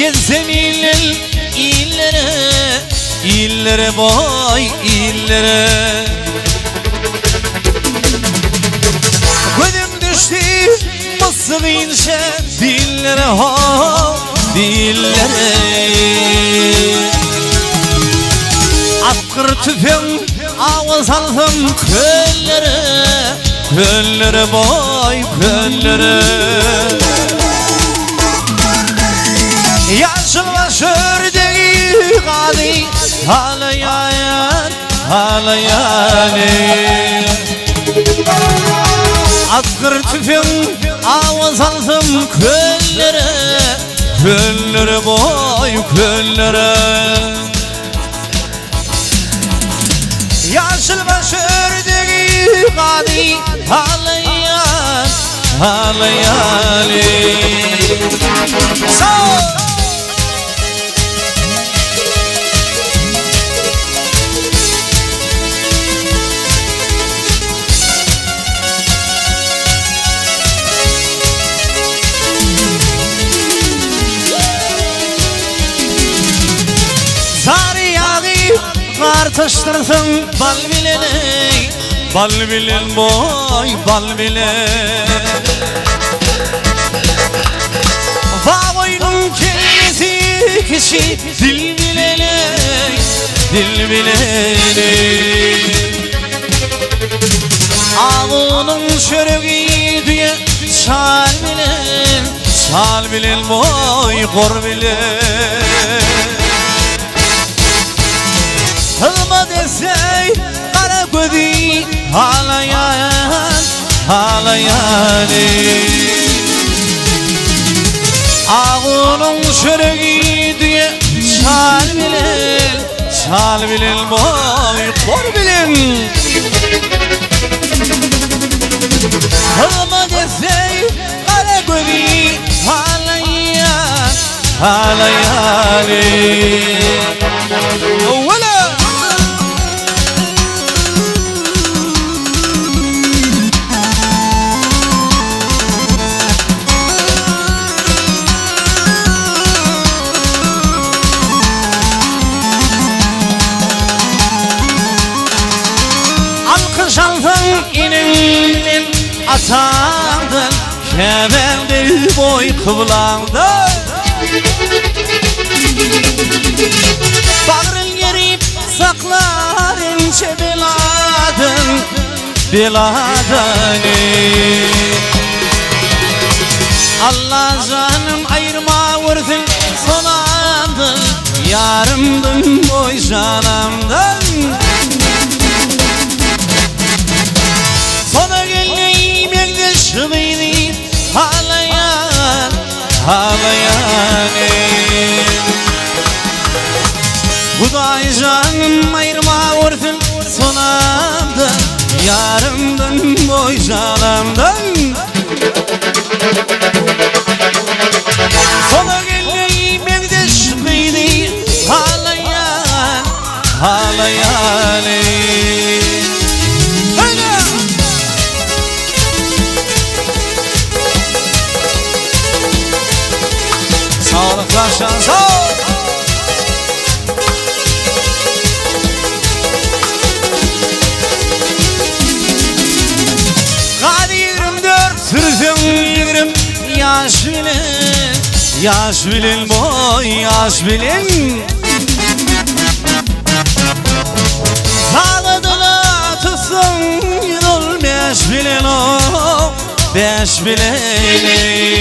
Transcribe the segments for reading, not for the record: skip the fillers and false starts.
gezsem illere boy illere. Gözüm düştü mısır inşe dillere ha dillere. Atkır tüfeğim ağız aldım köllere boy köllere. Yaşıl başördeği gadi ağlayan Atkır tüfeğim ağız aldım köllere boy köllere. Yaşıl başördeği gadi ağlayan Tartıştırsın bal bilen boy bal bilen. Bağoynun kendisi kişi dil bilene. Ağının çörüğü düye çal bilen boy kor bilen. Hılma desey kara gözü ağlayan Ağının çörüğü diye çal bilen boy kor bilen. Hılma desey kara gözü ağlayan Alkışaldın inimden atandın kemerli boy kıvlandın. Bağrın yerip saklarınca beladın. Allah canım ayırma vursun sonandın. Yarımdın boy canımdın. Sana geleyim yaklaşmayı ağlayan Huday canım ayırma vursun sonamda. Yarımdın boy canımdan. Sana geleyim yaklaşmayı ağlayan Sağlıklar şansa. Hadi 24 sürsün 20 yaş bilin boy yaş bilin. Sağladığına tutsun yıl 5 bilin o 5 bilin.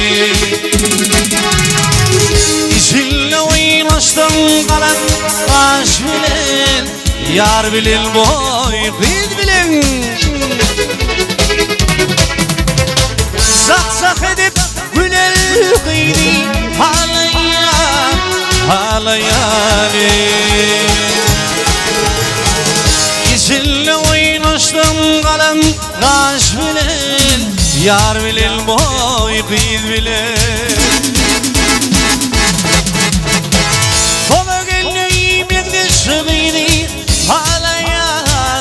İçinle oynaştın kalan aş bilen. Yar bilen boy kız bilen. Sak edip güler kıydı ağlayan İçinle oynaştın kalan aş bilen. Yar bilen boy kız bilen. Sana geleyim yaklaşmayı ağlayan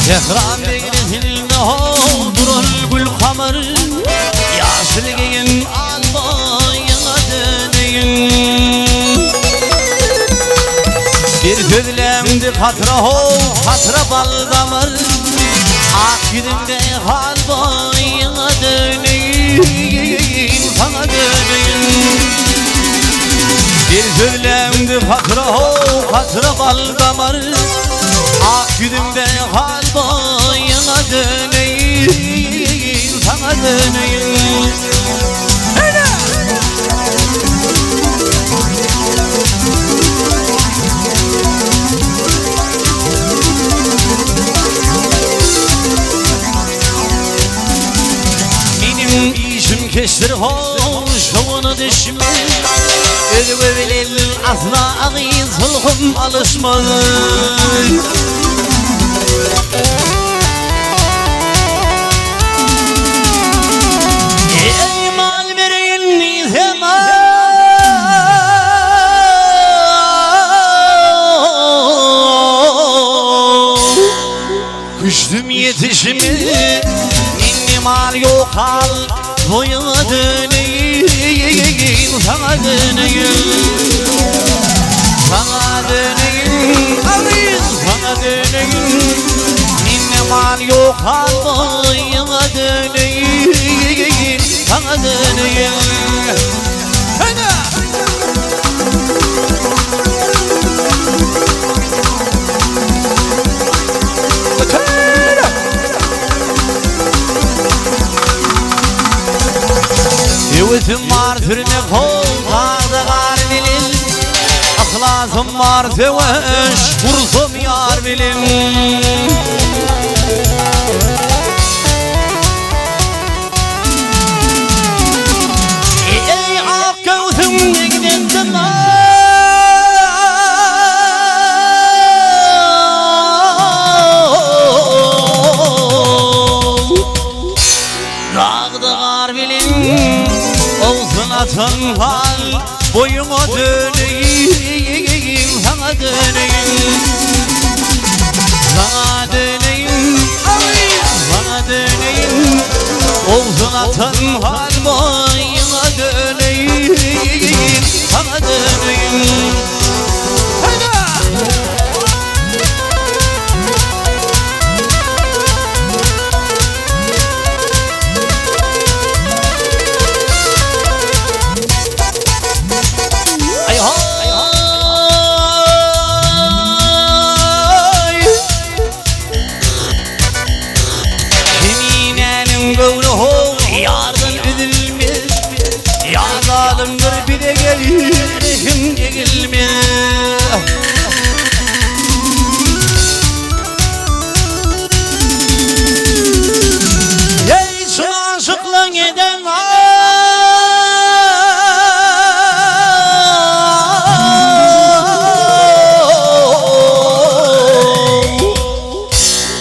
Tehran degresinin durul gül kamır Yaşılgın almayına döneyim Bir gözlemdi katra bal damır Ak yüzünde kalbayına döneyim Sana döneyim Bir gözlemdi katra bal damır Ak yüzümde kalbayına döneyim Sana döneyim Benim işim keştir hoşluğunu düşme Özü bilil asla ağız hulkum alışmaz Ey mal verin nizema Kıştım yetişimi Minni mal yok al Boyuna döneyim Sana döneyim Sana döneyim Sana döneyim Minni mal yok al Boyuna döneyim Sana döneyim Yevetim var türüne kollarda var bilin Aklasım var seveş kursum yar bilin Ey ak göğsüm negden cana Dağda var bilin Olsun atın hal boyuma döneyim Sana döneyim Sana döneyim Sana döneyim Olsun atın hal boyuma döneyim Sana döneyim Yardan üzülmez Yar zalimdir bir de gelir Kim gelmez Ey şu aşıkla giden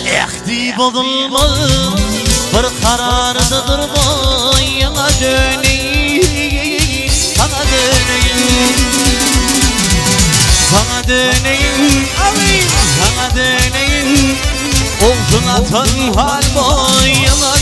Ehdi bozulmaz Bir karardadır boyuna döneyim Sana döneyim Sana döneyim Sana döneyim Olsun atın hal boyuna